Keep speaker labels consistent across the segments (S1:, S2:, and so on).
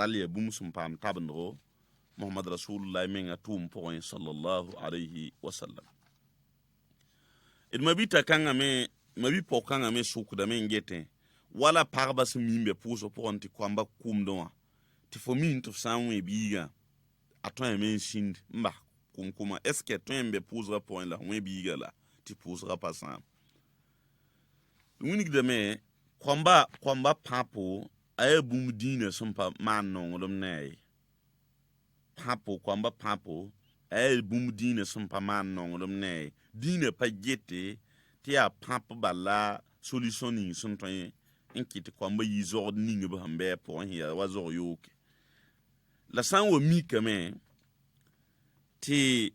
S1: rali bum sum pam tabndro Muhammad Rasulullah menga tum point sallallahu alayhi wa sallam mabita kanga me mabi po kanga me sukuda me ngete wala parba smimbe puso ponti kwamba kumdoa ti fomin to sanwe biga aton men shind mba kuma eske ton be pusra point la we biga la ti pusra pasan winik de me kwamba papo ay bum dina sumpa man no ngolom nay papo kwamba papo ay bum dina sumpa man no ngolom nay dina pa gete ti a papo bala solution ni sun ton inkiti kwamba yizord ninga ba hambe po hiya wazo yoke la san wo mika me ti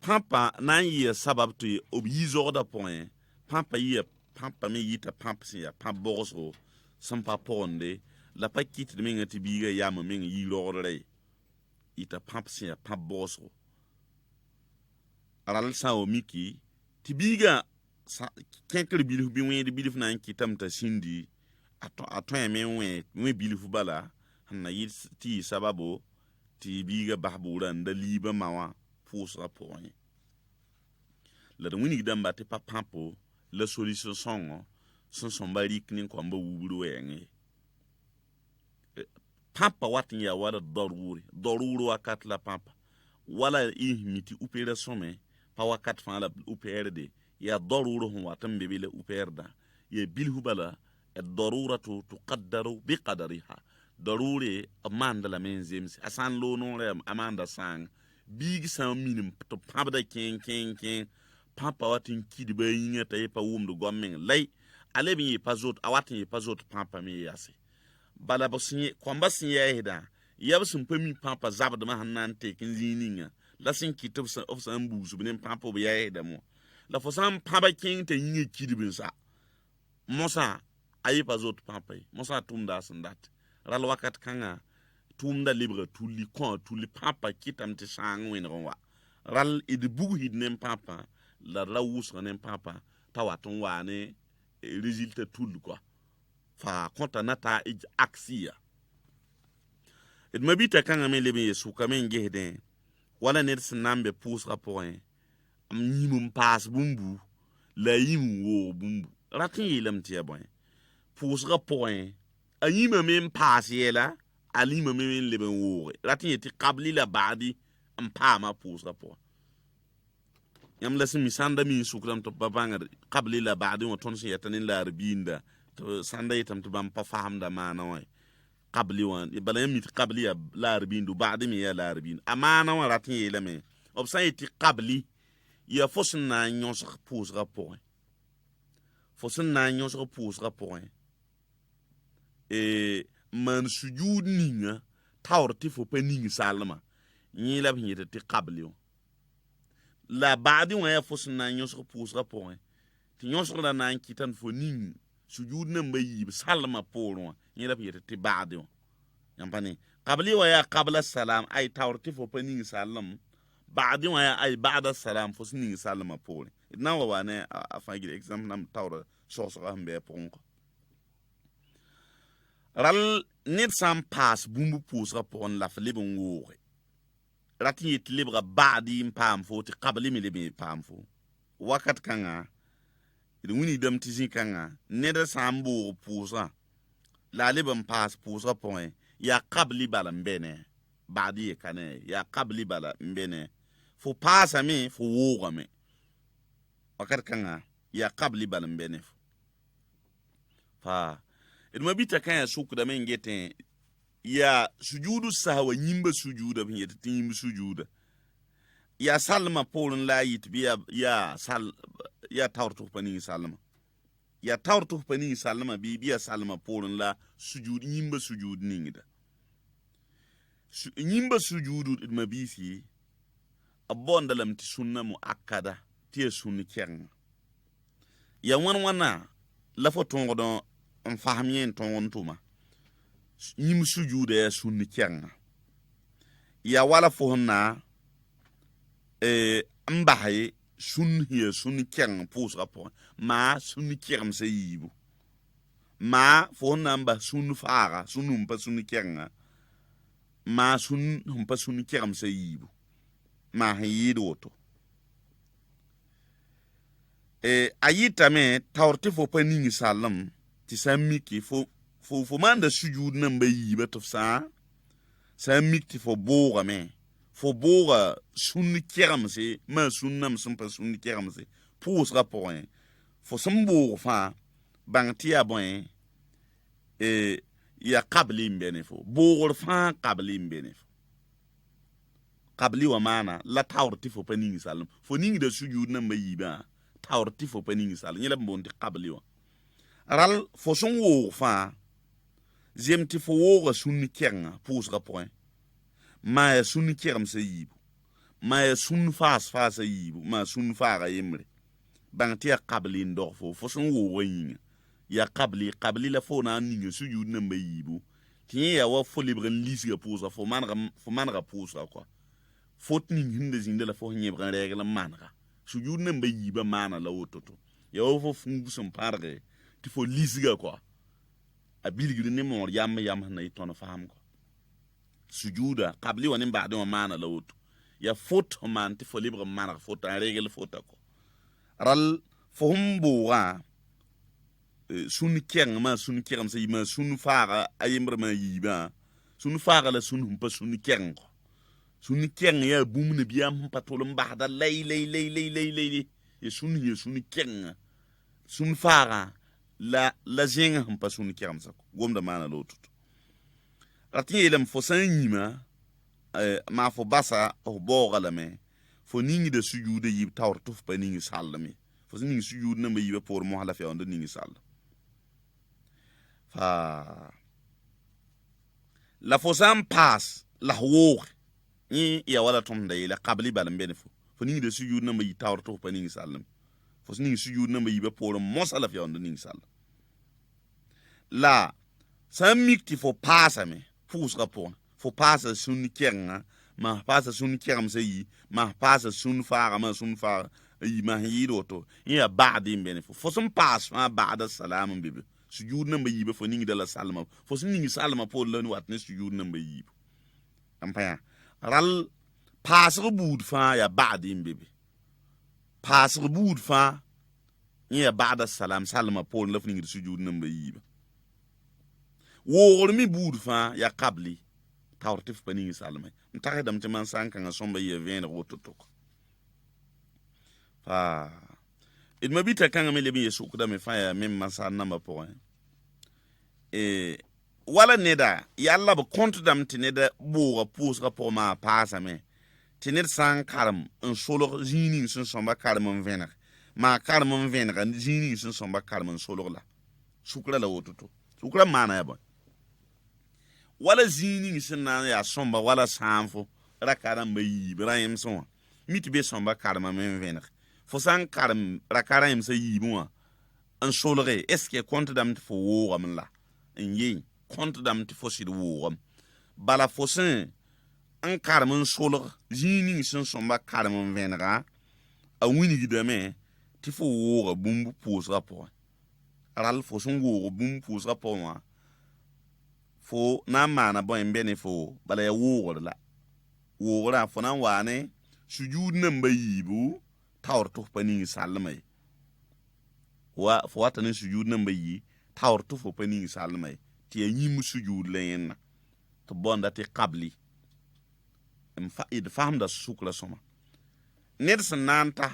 S1: papa nan yi sabab to ob yizord point papa yi papa me yita papa si ya papa boso sampa ponde la pa kiti me ngati biga yama me yi lorre ita papa si ya papa boso aral sa wo miki ti biga kenkere bilifu bi wen bilifu na kitam ta sindi aton me wen bilifu bala na ti sababu ti biga bahburan da liba mawa fusa point la de wini damba te papapo la solution songo son bari kinin ko amba wuburu wenge papa watin ya wala daruri wakat la papa wala ihmiti upere some pa wakat fa la upere de ya daruru hum watan bebele uperda ya bilhu bala ad-daruratu tuqaddaru biqadariha daruri amanda la menzems asan lo no re amanda sang big sam minim to pabda ken papa watin kidi ba yinga tay pa wumdu gommen lay alebi yi pazot awatin yi pazot papa mi yase bala bosinye kwamba sinye heda yabsun pami papa zabda ma hanan te kin zininga la sin kitub sa of san buzu bin papa bo yaheda mo la fosam papa king te yinga kidi bin sa mosa ayi pazot papa mosa tumda sandat ral wakat kanga tumda libre tuli papa kitam te sang wen ronwa ral id bugu hidnem papa la rawus nem papa tawaton wane résultat tout quoi fa konta nata aksia et mabita kanga me lebe yesu kamen gehde wala net sinambe pous rapport am nyimum pass bumbu la yim wo bumbu ratin yelam tia bon pous rapport ayima mem pass yela alima mem lebe wo ratin yeti qabli la baadi am pa ma pous rapport yam la simi sanda mi sukram to babanga qabli la baadi wa tonsi yatanin la arbinda to sanda yitam to bam pa fahamda mana way qabli wan bala yam mit qabli ya la arbindu baadi mi ya la arbin amana wa ratin yelame obsayiti qabli ya fosna nyons pose rapport fosna nyons pose rapport man sujud ninga tawrti fo pa ninga salma ni la bi ti qabli la baadi wa ya fosna nyons pose rapport ti nyons la nan kitan fo ning sujud na mbayi salma poro ni la bi ti baadi yampani qabli wa ya qabla salam ay tawrti fo pa ninga salam baadi wa ya ay ba'da salam fo ninga salma poro na wa ne afagi example nam tawra so hambe ponko ral net sam pass bumbu pose rapport la flibon wo ratin yit libra baadi pam fo ti qabli mi libi pam fo wakat kanga wini dam tizin kanga neda sambo pusa la liban pass pusa point ya qabli bala mbene baadi kane ya qabli bala mbene fo pasa mi fo woga mi wakat kanga ya qabli bala mbene fa mabita kanga sukuda men gete ya sujudu sahwa nyimba sujuda bin yeta tim sujuda ya salma polun la yit biya ya tawrtu pani salma ya tawrtu pani salma bi biya salma polun la sujud nyimba sujud ningida nyimba sujudu mabisi abonda lam ti sunna muakkada ti sunni keng ya wana la foton godon on fahmien ton tuma nyim sujude ya sunni keng ya wala fohna mbahay sunni sunni keng pos rapport ma sunni keng se yibu ma fohna mba sunni fara sunum pa sunni keng ma sun hum pa sun kiram sa yibu ma hiyido woto ayita me tawrti fo pa ningi salam ti samiki fo manda sujud nan ba yiba to sa samiki fo boga me fo boga sun kiram se ma sunnam sun pa sun kiram se pous rapport fo sun boga fa bangti ya bon ya qabli mbene fo bogor fa qabli mbene fo qabli wa mana la tawrti fo pa ningi salam fo ningi da sujud nan ba yiba tawrti fo pa ningi salam yela mbonti qabli wa ral fo son wo fa zemti fo wo sunni kenga pous rapport ma ya sunni keram sa yibu ma ya sun fas sa yibu ma sun fara yemre bangti ya qabli ndor fo son wo yin ya qabli la fo na ningi sujud nan ba yibu tiye ya wa fo libre lisiga pousa fo manra pousa quoi fot ningi hinde zinde la fo nyebran règle manra sujud nan ba yiba mana la wototo ya wa fo fungu son parre ti fo lisiga quoi abiligi ne mor yam na itona faham quoi sujuda qabli wa nimba de mana la woto ya fot man ti fo libre manra fot en règle fota ko ral fo humbo wa sun keng ma sun keng sa yima sun fara ayimbre ma yiba sun fara la sun humpa sun keng ya bum ne biam patolum bahda lay e sun keng sun fara la zinga humpa sun keng sa gomda mana lotu ratin elam fo san yima ma fo basa o bogala me fo ningi de sujude yib tawr tuf pa ningi sallame fo ningi sujude na ma yiba por mo hala fe on de ningi sall la fosam pass la wo ni ya wala tom da ila qabli balam bene fo ningi de sujud na mai tawr to pa ningi salam fo ningi sujud na mai be por mo sala fi on ningi sal la sam mikti fo passa me fous rapport fo passa sun kenga ma passa sun keram sai ma passa sun fara ma sun fara yi ma hido to ya ba'di bene fo sam pass ma ba'da salam bibi sujud nan ba yiba fo ningi de la salma fo sin ningi salma po la wat ne sujud nan ba yiba ampaya ral pasre bud fa ya ba'di mbebe pasre bud fa ya ba'da salam salma po la ningi sujud nan ba yiba wo mi bud fa ya qabli tawrtif pa ningi salma mtare dam te man sanka nga somba ye vendre wototok fa it mabita kanga me lebi yesu kuda me fa ya mem masa namba po wala neda yalla ba kontu dam tineda boga pous rapport ma pasa me tined san karam un solo zini sun somba karam vener ma karam vener zini sun somba karam solo la sukra la wototo sukra mana ya bon wala zini sun na ya somba wala sanfo rakaram bayi ibrahim son mitbe somba karam vener fo san karam rakaram sa yibuwa un solo re est-ce que kontu dam fo wo la en compte dam ti fosid wogam bala fosin an karmen solg jini sun somba karmen venra a wini gidame ti fo woga bumbu pos rapport ral fosin woga bumbu pos rapport wa fo na mana bon bene fo bala ya woga fo nan wane sujud nan bayibu tawr to pani salmai wa fo watanin sujud nan bayi tawr to fo pani salmai ti yim sujud len to bonda ti qabli faham da sukla soma nersan nanta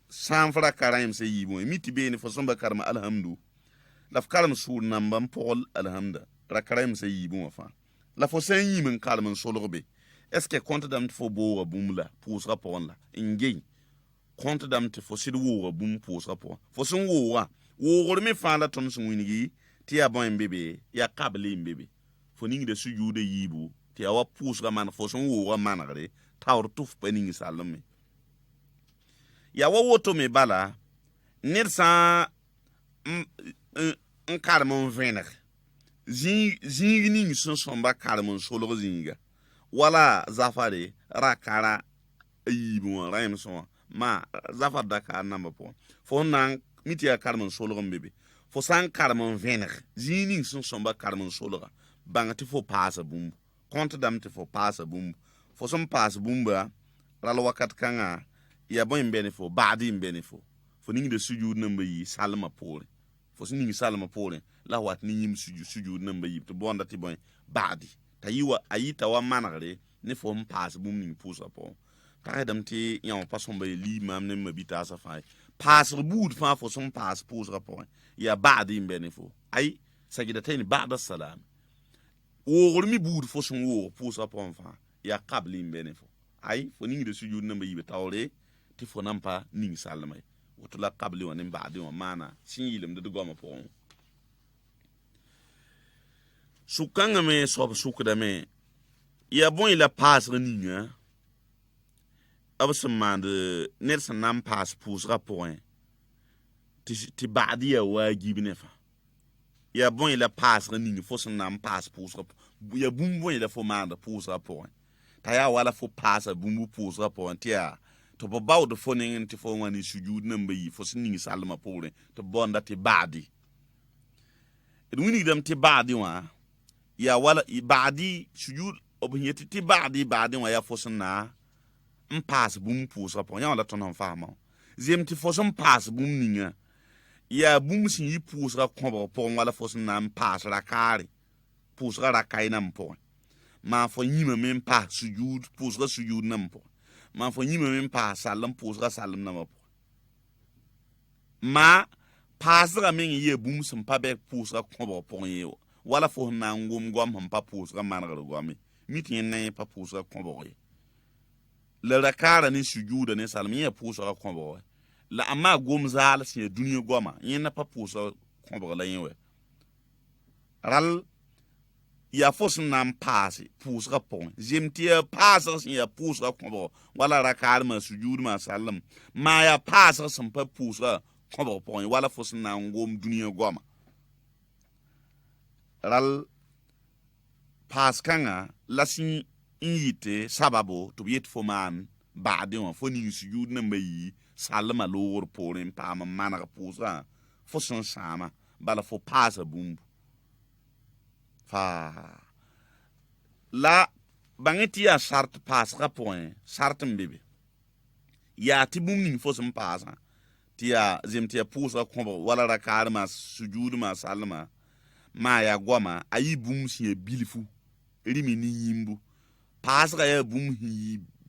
S1: sanfra karaim se yibo miti be ni fo somba karma alhamdu laf karam sur nambam pol alhamda ra karaim se yibo fa la fo sen yimin kalman solorbe est-ce que compte dam fo bo bumla pous rapport la ngey compte dam fo sid wo bum pous rapport fo son wo me fa la ton sun winigi ti ya bon bebe ya qabli bebe fo ningi de sujude yibu ti ya wa pous ga man fo son wo man gare tawr tuf pa ningi salome ya wa woto me bala nirsa un karmon vener zingi son somba karmon solo zinga wala zafare rakara yibu raim so ma zafar daka namba po fo nan mitia karmon solo bebe fo san karmon vener zini son somba karmon solo bangati fo pasa bumbu kont dam te fo paasa bumbu fo som paas bumba ral wakat kanga ya boy mbene fo baadi mbene fo ning de sujud namba yi salma pore fo ning salma pore la wat ni yim sujud namba yi to bonda ti boy baadi tayiwa ayita wa managre ne fo paas bum ning pusa po ta dam ti yan pa som bay li mam ne mabita sa fay paas bud fa fo som paas pusa po ya baadi mbene fo ay sajidatayn ba'da salam wo mi bud fo som wo pusa po fa ya qabli mbene fo ay fo ning de sujud namba yi tawre ti fo nampa ning salma woto la qabli wa nim baadi wa mana sin yilim de goma po sukanga me sob sukda me ya bon ila paas ninga absmande nelson nam paas pusra point ti baadi ya wajibi ne fa ya bon ila paas ninga fo nam paas pusra ya bum bon ila fo manda pusra point ta ya wala fo paasa bumbu pusra point ya to bo bawde fo ningen ti fo wani sujud namba yi fo sinni salma pore to bonda ti baadi edwini dam ti baadi wa ya wala baadi sujud obnyeti ti baadi wa ya fo sinna paas bum pusra point ya wala tonon fama zem ti fo son paas bum ninga ya bum sin yi pusra ko po wala fo sinna paas rakari pusra rakai nam po ma fo yima men pa sujud pusra sujud nam po ma fo nyima men pa salam pusra salam na mapo ma pasra men ye bum sum pa be pusra ko bo ye wala fo na ngum gom ham pa pusra mangar gomi mitin ne pa pusra ko bo ye le rakara ni sujuda ne salam ye pusra ko bo la ama gom zal si duniya goma yin na pa pusra ko bo la yin ral ya fos nam paase pusra pon jemtia paasa ya pusra ko wala rakar ma sujud ma salam ma ya paasa sam pa pusra ko pon wala fos nam ngom duniya goma ral pas kanga lasin yite sababu to yet fo man baade on fo ni sujud na mai salama lor porin pa ma mana pusra fos sama bala fo paasa bumbu fa la bangeti ya sart pass point sart mbebe ya ti bum ning fo some pass ti ya zem ti ya pusa ko wala rakar ma sujud ma salma ma ya goma ayi bum si bilifu rimi ni yimbu pass ga ya bum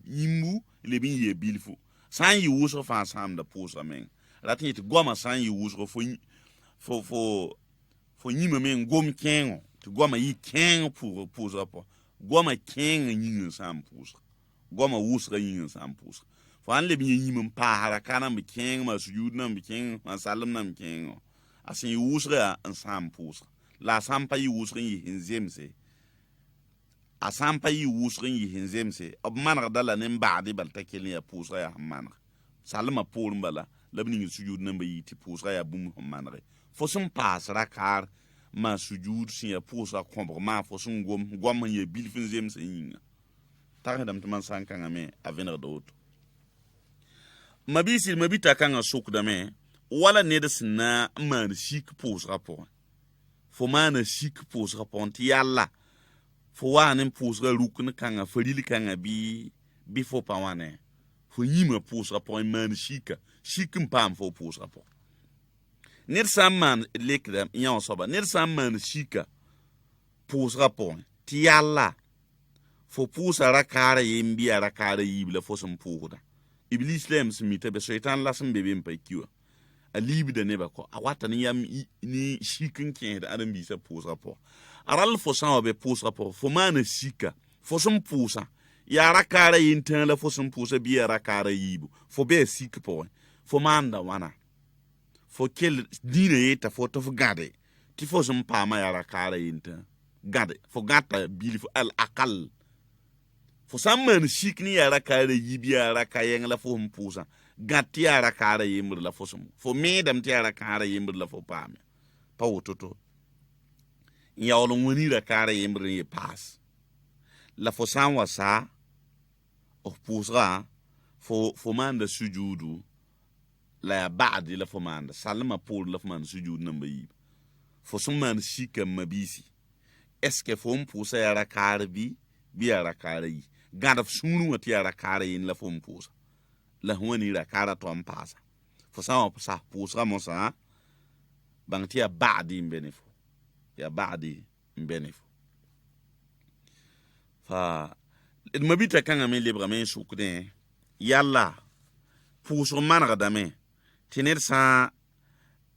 S1: yimbu le bin ye bilifu san yi wuso fa sam da pusa men ratin ti goma san yi wuso fo yima men gom kengo to goma yi keng pour rapport goma keng yin sam pour goma wusra yin sam pour fo an le bi yin pa harakana mi keng ma sujud na mi keng ma salam na mi keng asin wusra an sam pour la sam pa yi wusra yi hinzemse asam pa yi wusra yi hinzemse ob man dala ne baadi bal takeli ya pour ya man salama pour mbala labni sujud na yi ti pour ya bum manre fo sum pas rakar ma sujud sin ya pusa kombo ma fo sun gom ye bilfin zem se yinga ta dam man san kan me avenir do to mabisi mabita kan sok da me wala ne da sinna man shik pusa rapport fo man shik pusa rapport ti yalla fo wanen pusa rukun kan farili kan bi fo pa wane fo yima pusa rapport man shikin pam fo pusa rapport ned samman lekda yan soba ned samman shika pusra pon ti yalla fo pusa rakara yimbi rakara yibla fo sum puuda iblis lem smita be shaitan lasem be bem pakiwa alibi da neba ko awata ni yam ni shikin ken da adam bi sa pusra po aral fo san be pusra po fo man shika fo sum pusa ya rakara yintan la fo sum pusa bi rakara yibu fo be sik po fo manda wana fo kel dine ta fo to gade ti fo some pa ma yara kara yinta gade fo gata bil fo al aqal fo samman shikni yara kara yibi yara kayen la fo mpusa gatti yara kara yimr la fo some fo medam ti yara kara yimr la fo pa me pa wototo yawlo woni ra kara yimr ye pass la fo san wasa o pusra fo manda sujudu la baadi la fo manda salma pour la fo man sujud namba yi fo sum man shika mabisi est ce que fo mpusa ya rakar bi biya rakare gadaf sunu wati ya rakare in la fom pusa la woni rakara to ampasa fo sa pusa mosa bang tia ba'di mbenefo ya ba'di mbenefo fa mabita kanga me lebra men sukne yalla puso manga dame tiner sa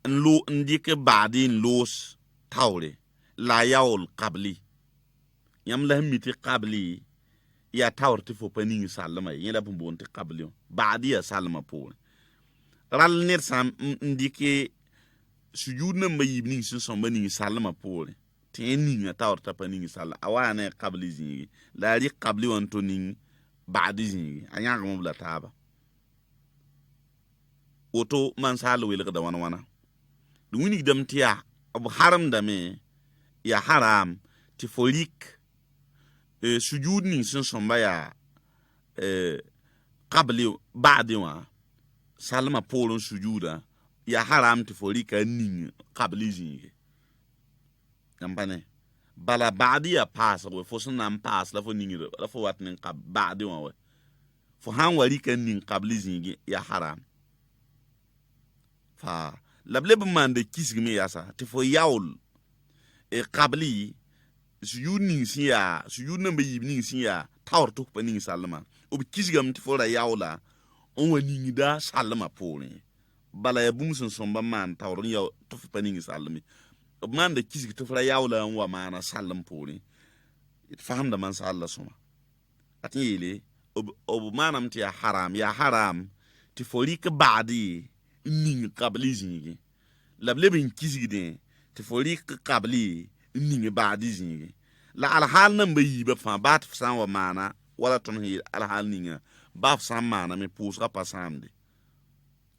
S1: nlo ndike ba'di los tawle la yaul qabli yam la miti qabli ya tawrti fo paning salama yela bumbon ti qabli ba'di ya salama po ral ner sam ndike sujud na mayibni sun son bani salama po teni nga tawrta paning sala awana qabli zingi la ri qabli wanto ning ba'di zingi anya ga mubla taba oto man salu wel da wana duni dam tiya abu haram da me ya haram ti folik sujud ni sun son baya qabli ba'di wa salama polon sujuda ya haram ti folika ning qabli zingi kampane bala ba'di ya pass we fo sun nam pass la fo ning la fo wat ning qab ba'di wa we fo han wari kan ning qabli zingi ya haram fa lableb mande kisgme yasa ti fo yaul qabli sujud ning siya sujud na be yibning siya tawr to pa ning salama ob kisgam ti fo ra yaula on wani da salama pole bala ya bumsun somba man tawr yaw to pa ning salami ob man da kisgi to ra yaula on wa mana salam pole it faham da man salla suma atile ob manam ti ya haram ti fo rik ba'di ning qabli zingi lablebin kisgi de ti fo rik qabli ning ba'di zingi la alhal nan bayi ba fa bat san wa mana wala ton hi alhal ninga ba san mana me pusra pasamde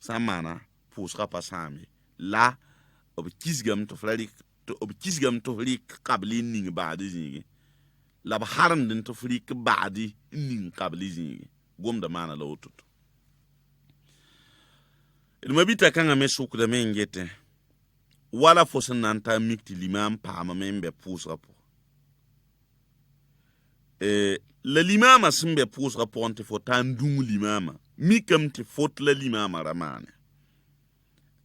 S1: san mana pusra pasamde la ob kisgam to flari to ob kisgam to rik qabli ning ba'di zingi la ba haram din to rik ba'di ning qabli zingi gomda mana la wotut mabita kanga me suk da men gete wala fo sananta mikti limam pa ma membe pusra po la limama simbe pusra ponte fo tan dung limama mikam te fot la limama ramane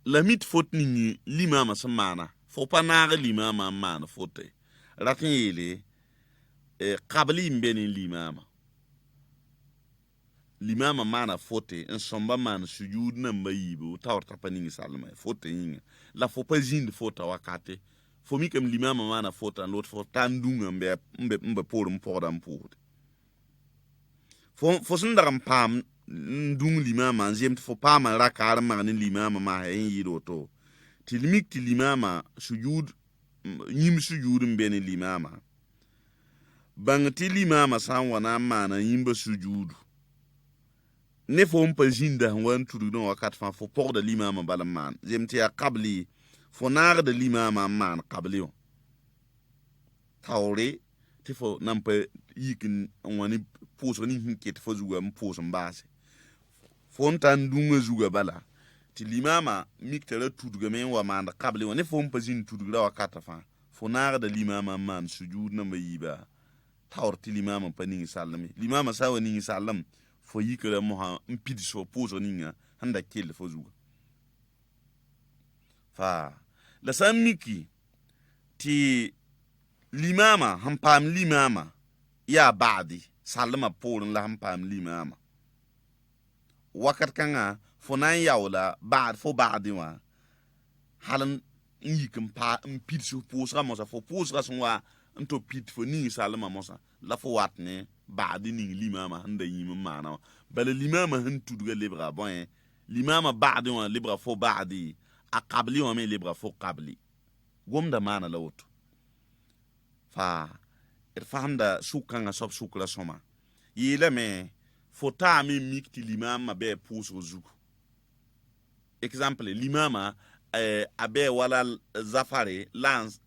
S1: la mit fot ni limama samana fo panare limama mana fote ratin yele qabli mbeni limama mana fote en somba mana sujud na mayibu tawrta paningi salma fote yinga la fo pa jinde fota wakate fo mi kam limama mana fota lot fo tandunga mbe porum podam pod fo sundaram pam ndung limama zemt fo pam rakar magni limama ma hen yido to tilmik ti limama sujud nyim sujud mbeni limama bangti limama san wana mana yimba sujudu ne fo mpa jinda wan tudu no wakat fa fo por de limama balaman zemti ya qabli fo nar de limama man qabli o tawre ti fo nampa yikin wani puso ni hinket fo zuga mpuso mbase fo ntan dunga zuga bala ti limama miktara tudu ga men wa man qabli o ne fo mpa jin tudu da wakat fa fo nar de limama man sujud na mayiba tawrti limama paningi sallami limama sawa ningi sallam fo yikere moha mpidi so pozo ninga handa kel fo zuga fa la samiki ti limama hampam limama ya ba'di salama polun la hampam limama wakat kanga fo nan yawla ba'd fo ba'di wa halan yikim pa mpidi so pozo mosa fo pozo sunwa nto pit fo ningi salama mosa la fo watne ba'di ning limama handa yima mana bal limama han tudga libra bon limama ba'di wa libra fo ba'di a qabli wa me libra fo qabli gomda mana lawto fa irfahanda sukanga sob sukla soma yele me fo ta me mikti limama be puso zuku exemple limama abe wala zafare lance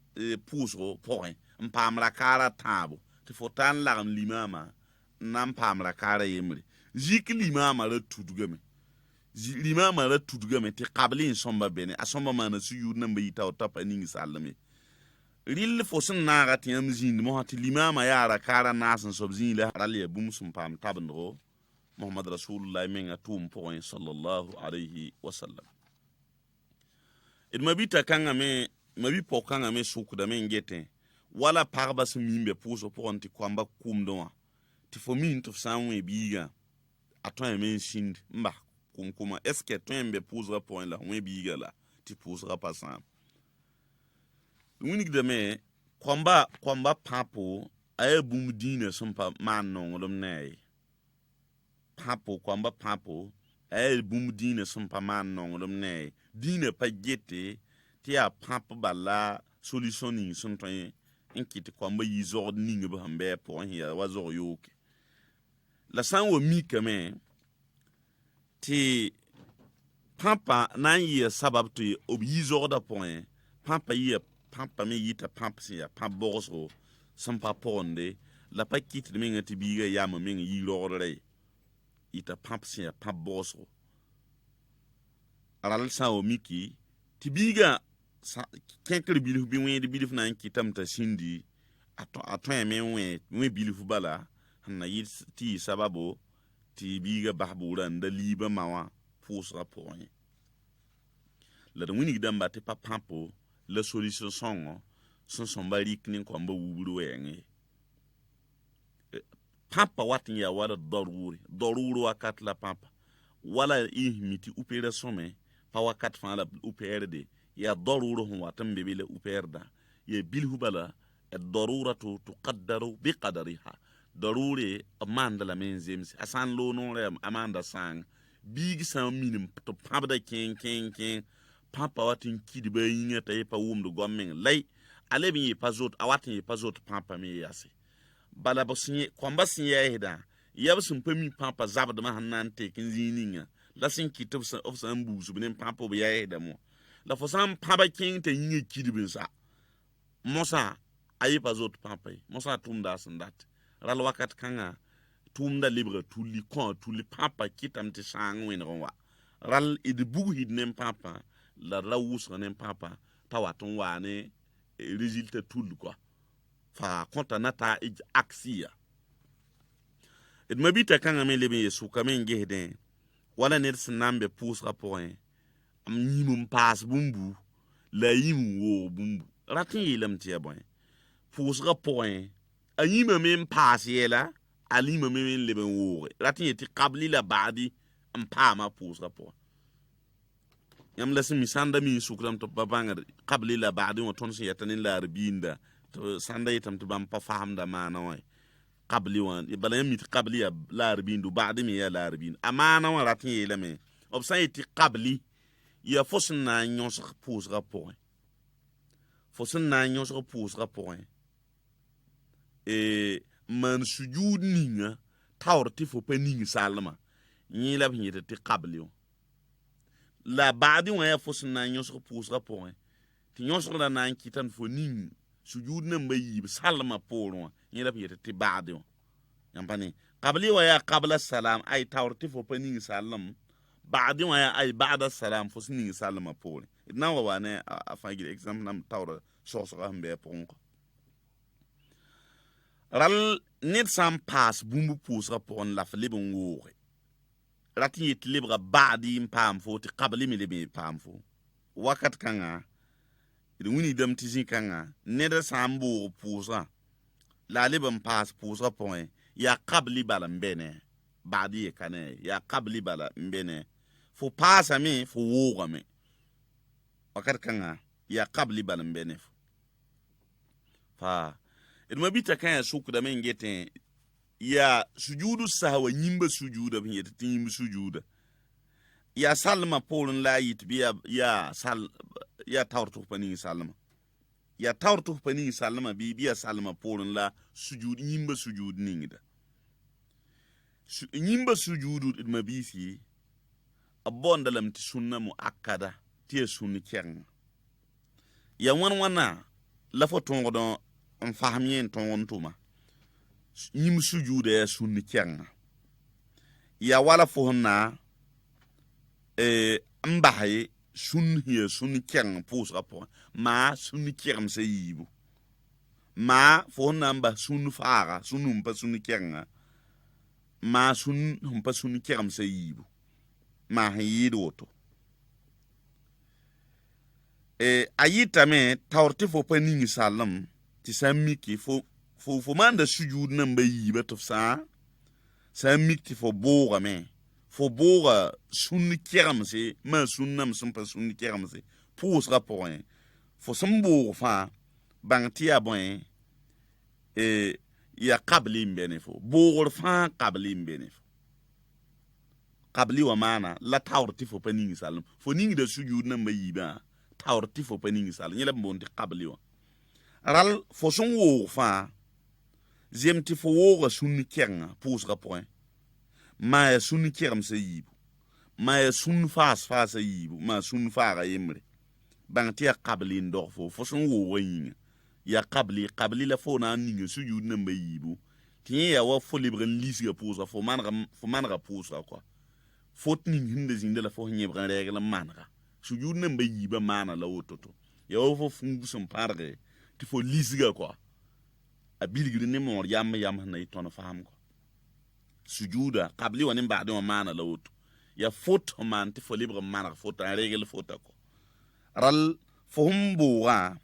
S1: puso point mpamra kara tabo ti fo tan lagam limama nan pamra kara yemri zik limama la tudugame limama la tudugame ti qabli somba bene asomba mana su yud namba yita o tapa ningi sallame ril fo sẽn naaga tɩ yãmb zĩnd mosã tɩ limaamã yaara kaara naas n soab zĩila rall yaa bũmb sẽn paam tabendgo mohamad rasulullah menga tʋʋm pʋgẽ sallallahu alayhi wasallam. d mabita kãngame mabi pʋg kãngame sʋkdame n getẽ wala pagba sẽn mi n be pʋʋsg pʋgẽ tɩ koamba kʋmdẽ wã tɩ fo min tɩ f sã n wẽ biigã a tõeme n sĩnd n bas kʋm-kʋma est-ce que tõe n be pʋʋsgã pʋgẽ la wẽ biigã la tɩ pʋʋsgã pa sãam. Wingdame koamba pãpo a yaa bũmb dĩinã sẽn pa maan nonglem ne a ye. Koamba pãpo a yaa bũmb dĩinã sẽn pa maan nonglem ne a ye. Dĩinã pa gete tɩ yaa pãp bala solution ning sẽn tõe n kɩ tɩ koamba yi zogd ning b sẽn bɩ a pʋgẽ sẽn yaa wa zog yooke. La sã n wa mikame tɩ pãpa na n yɩa sabab tɩ b yi zogda pʋgẽ pãpa me yɩta pãp sẽn yaa pãp bogsgo sẽn pa pʋgende la pa kɩtd mengã tɩ biigã yamã meng yi rogdra ye yɩta pãp sẽn yaa pãp bogsgo. Rall sã n wa miki tɩ biigã kẽkr bilf bɩ wẽed bilf na n kɩtame t'a sĩndi a tõeme n wẽ bilf bala sẽn na yɩ tɩ yɩ sababo tɩ biigã bas buurã n da liibã ma wã pʋʋsgã pʋgẽ. La d wingda n ba tɩ pa pãpo la solution sõngo sẽn sõmba rɩk ne koamba wubr wɛɛngẽ. Pãpa wat n yaa wala daruur wakat la pãpa wala mi tɩ opération me pa wakat fãa la opɛɛrde yaa daruur sẽn wat n be be la opɛɛrda yaa bilf bala الضرورة تقدر بقدرها. ضروري أماندا لمن زمس أسان لو نور أماندا سان بيج سان مينم تبابدا كين papa watin kidi ba yinga tay pa wumdu gommen lay ale bi pazot awatin pazot papa me yase bala ba sinye kwamba sinye heda yab sun pami papa zabda ma hannan te kin zininga la sin kitub sa of san buzu bin papa ba yaheda mo la fo san papa kin te yinga kidi bin sa mosa ayi pazot papa mosa tumda sandat ral wakat kanga tumda libre tuli kon tuli papa kitam te sang wen ronwa ral id bugu hidnem papa la rawus ne papa tawaton wane résultat tout quoi fa konta nata aksia et mabita kanga me lebe yesu kamen gehden wala ne sinambe pous rapport am nyimum pass bumbu la yim wo bumbu ratin yelam tia bon pous rapport anyima me pass yela alima me lebe wo ratin yeti qabli la baadi am pa ma pous rapport yam la simi sanda mi sukram to babanga qabli la baadi wa ton yatanin la arbinda to sanda yitam to bam pa fahamda mana way qabli wan bala yam mit qabli ya la arbindu baadi mi ya la arbin amana wa ratin yelame obsan yiti qabli ya fosna nyons pose rapport fosna nyons pose rapport e man sujud ninga tawrti fo pa ninga salma ni la bi ti qabli la baadi wa ya fosna nyons pose rapport ti nyons la nan kitan fo ning sujud nan bayi salma poro ni la bi ti baadi yampani qabli wa ya qabla salam ay tawrti fo pa ninga salam baadi wa ya ay ba'da salam fo ninga salma poro na wa ne a fagil example nam tawra so hambe pon ko ral net sam pass bumbu pose rapport la flibon wo ratin yit libra baadi pam fo ti qabli mi libi pam fo wakat kanga wini dam tizin kanga neda sambo pusa la liban pass pusa point ya qabli bala mbene baadi kane ya qabli bala mbene fo pasa mi fo woga mi wakat kanga ya qabli bala mbene fa idma bita kanga suku da men geten ya sujudu sahwa nyimba sujuda bin yeta tim sujuda ya salma polun la yit biya ya tawrtu pani salma ya tawrtu pani salma bi biya salma polun la sujud nyimba sujud ningida nyimba sujudu mabisi abonda lam ti sunna muakkada ti sunni keng ya wana la foton godon on fahmien ton tuma yim sujuda ya sunni keng ya wala fonna mbahay sun hiya sun keng pos rapport ma sun keng se yibu ma fo namba sun faaga sunum pa sun kenga ma sun hum pa sun keram sa yibu ma hido to ayita me tawrti fo pa ningi salam ti samiki fo manda sujud namba yiba to sa samiki fo boga me fo boga sun keram se ma sunnam sun pa sun keram se pous rapport fo sambo fa bangti abon ya qabli mbene fo bogor fa qabli mbene fo qabli wa mana la tawrti fo pa ningi salam fo ningi da sujud namba yiba tawrti fo pa ningi salam yela mbonti qabli wa ral fo son wo fa zemti fo wo sun kenga pous rapport ma sun keram se yibu ma sun fas sa yibu ma sun fara yemre bangti ya qabli ndor fo son wo yin ya qabli la fo na ningi sujud namba yibu tiye ya wa fo libre lisiga pousa fo manra pousa quoi fot ningi hinde zinda la fo nyebra règle manra sujud namba yiba mana la wototo ya wa fo fungu son parre ti fo lisiga quoi a bilgiri ne mor yam na itona faham quoi sujuda qabli wa nimba de mana la woto ya fot man ti fo libre manra fot règle fota ko ral fo humbo wa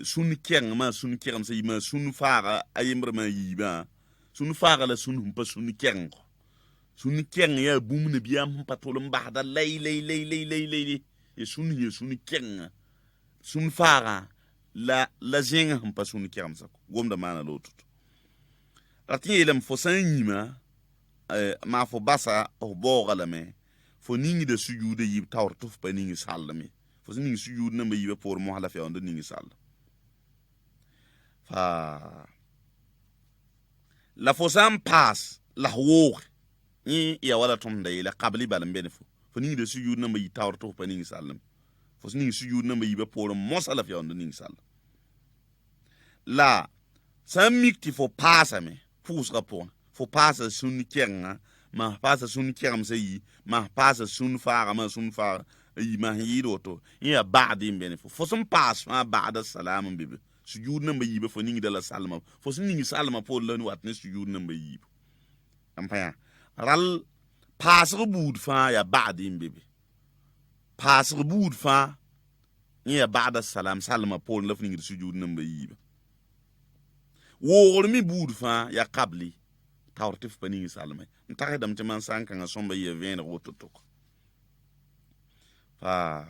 S1: sun keng ma sun keng sa yima sun fara ayimra ma yiba sun fara la sun humpa sun keng ya bum ne biam patolum bahda lay e sun keng sun fara la zinga humpa sun keng sa gomda mana lotu ratin yelam fo san yima ma fo basa o bogala me fo ningi de sujude yib tawr tuf pa ningi sallame fo ningi sujude na ma yiba por mo hala fe on de ningi sall la fo sam pass la wo ni ya wala tom da ila qabli balam bene fo ningi de sujud na yi tawr to pa ningi sallam fo ningi sujud na yi be por mo sala fi on ningi sall la sam mikti fo passa me pous rapport fo passa sun kenga ma passa sun keram se yi ma passa sun fara ma sun fara yi ma yido to ya ba'di bene fo sam pass ma ba'da salam bibi sujud namba yiba fo ningi de la salma fo ningi salma po la wat ne sujud namba yiba ampaya ral pasre bud fa ya ba'di mbebe pasre bud fa ya ba'da salam salma po la ningi sujud namba yiba wo mi bud fa ya qabli tawrtif pa ningi salma ntare dam te man sanka nga somba ye vene rototok fa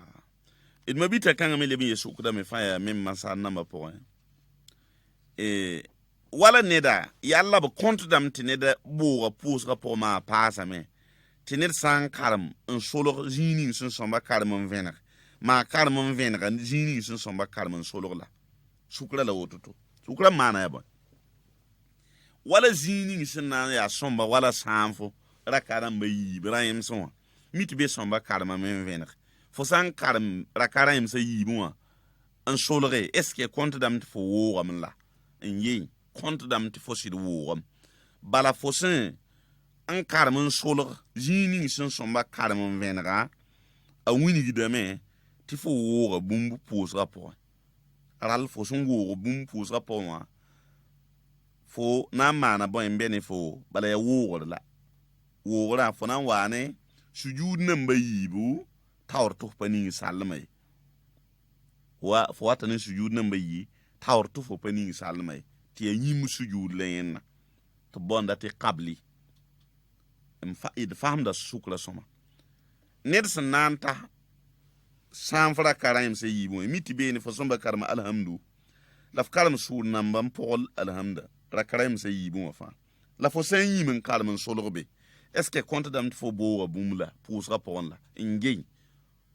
S1: it mabita kanga me lebi yesu kuda me fa ya mem masa namba po wala neda yalla ba kontu dam tineda bo pous rapport ma pasa me tined san karam un solo zini sun somba karam vener ma karam vener zini sun somba karam solo la sukra la wototo sukra mana ya bon wala zini sun na ya somba wala sanfo rakaram bayi ibrahim son mitbe somba karam men vener fo san karam rakaram sa yibu un solo re est-ce que kontu dam fo wo am la en compte dam ti fosid wogam bala fosin an karmen solg jini sin somba karmen venra a wini gidame ti fo woga bumbu pos rapport ral fosin woga bumbu pos rapport wa fo na mana bo en bene fo bala ya woga fo nan wane sujud nan bayibu tawr to pani salmai wa fo watane sujud nan bayi tawr to fo pani salmai ti yim sujud len to bonda ti qabli faham da sukla soma nedsan nanta sanfra karaim se yibo miti be ni fo somba karma alhamdu laf karam sur nambam pol alhamda rakaraim se yibo fa la fo sen yimin kalman solorbe est-ce que compte dam fo bo bumla pour rapport la ngey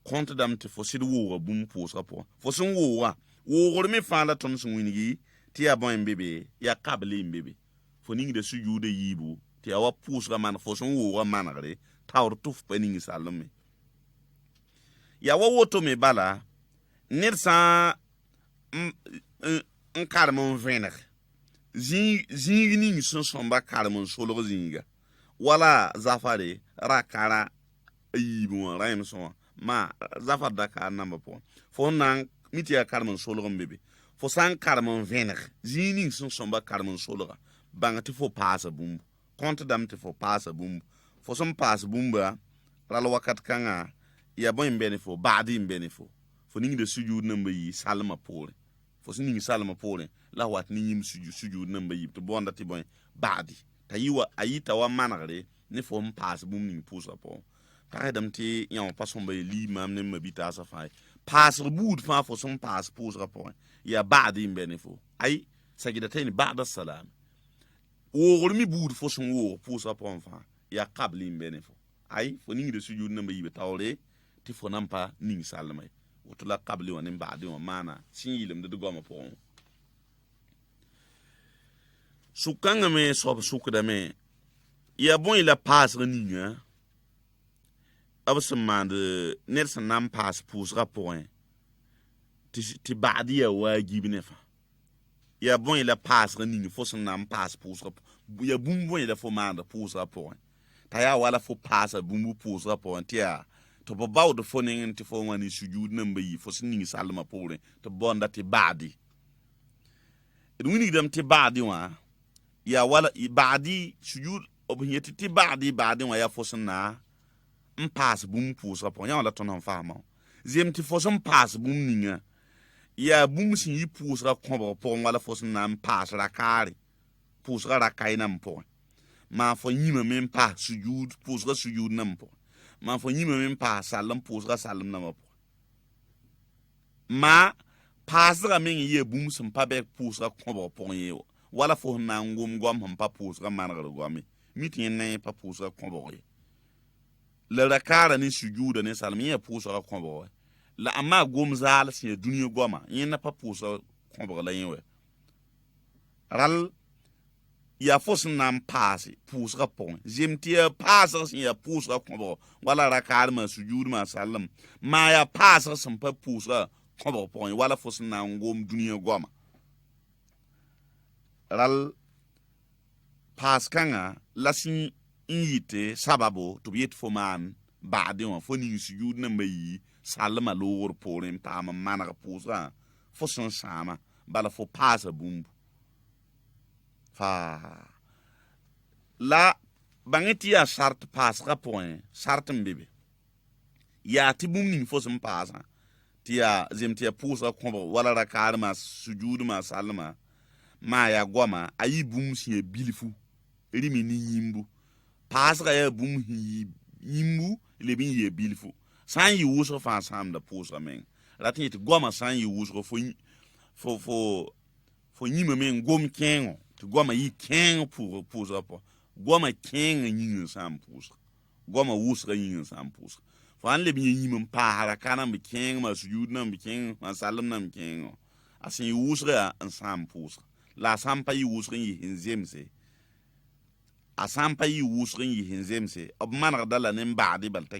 S1: compte dam fo sidwo bum pour rapport fo son wo me fa la ton sun winigi ti abon bebe ya qabli bebe fo ningi de sujude yibu ti awa pusra man fo son wo manare tawr tuf paningi salome ya wa woto me bala nersa un karmon vener zingini son somba karmon solo zinga wala zafare rakara yibu raim so ma zafar daka namba po fo nan miti ya karmon solo bebe fo san karman vener zini sun somba karman solga bang ti fo paasa bumbu konta dam ti fo paasa bumbu fo som paasa bumba ral wakat kanga ya boy mbene fo baadi mbene fo ningi de sujud namba yi salma pore fo ningi salma pore la wat ni yim sujud namba yi to bonda ti boy baadi tayiwa ayita wa managre ne fo paasa bum ning pusa po ta dam ti yan pason bay li mam ne mabita sa fay paas bud fa fo som paas pusa po ya baadi mbene fo ay sagidatayn ba'da salam wo mi bud fo son wo pusa po fa ya qabli mbene fo ay fo ningi de sujud namba yi be tawre ti fo nampa ning salma woto la qabli wa nim baadi wa mana sin yilim de goma po sukanga me so sukda me ya bon ila paas ninga absmande nersa nam paas pusra point ti baadi ya wajibi ne fa ya bon ila paas ninga fo son nam paas pusra ya bum bon ila fo manda pusra point ta ya wala fo paasa bumbu pusra point ya to bo bawdo fo ningen ti fo wani sujud namba yi fo sin salma pore to bonda ti baadi wini dam ti baadi wa ya wala baadi sujud obhiyeti ti baadi wa ya fo na paas bum pusa po ya wala tonon fama zem ti fo son paas bum ninga ya bum sin yi pusa ko po wala fo na paas rakari pusa rakai nam po ma fo yima men pa sujud pusa sujud nam po ma fo yima men pa salam pusa salam nam po ma paasra men ye bum sin pa be pusa ko po ye wala fo na ngum gom ham pa pusa mangar gomi mitin ne pa pusa ko ye la rakara ni sujuda ne salam ye pusa ko la amma gom zal si duniya goma yin na pa pusa ko la yin we ral ya fos nam paasi pusa pon jemtia paasa si ya pusa ko wala rakara ma sujud ma salam ma ya paasa sam pa pusa ko pon wala fos na ngom duniya goma ral paas kanga lasin yite sababu to biet fo man baade on fo ni sujud na mai salma lor porim ta ma mana pusa fo son sama bala fo paasa bumbu fa la bangeti ya shart paas ka point shart mbebe ya ti bum ni fo son paasa ti ya zemti ya pusa ko wala rakar ma sujud ma salma ma ya goma ayi bum si bilifu rimi ni yimbu paasga ya bum yimbu le bin ye bilfu san yi wuso fa sam da pusa men latin ti goma san yi wuso fo yima men gom kengo ti goma yi kengo pusa po goma kengo yin sam pusa goma wuso yin sam pusa fo an le bin yima pa hara kana mi kengo ma sujud na mi kengo ma salam na mi kengo asin yi wuso ya an sam pusa la sam pa yi wuso yi hinzemse asampa yi wusrin yi hinzemse ob manag dala nin baadi balta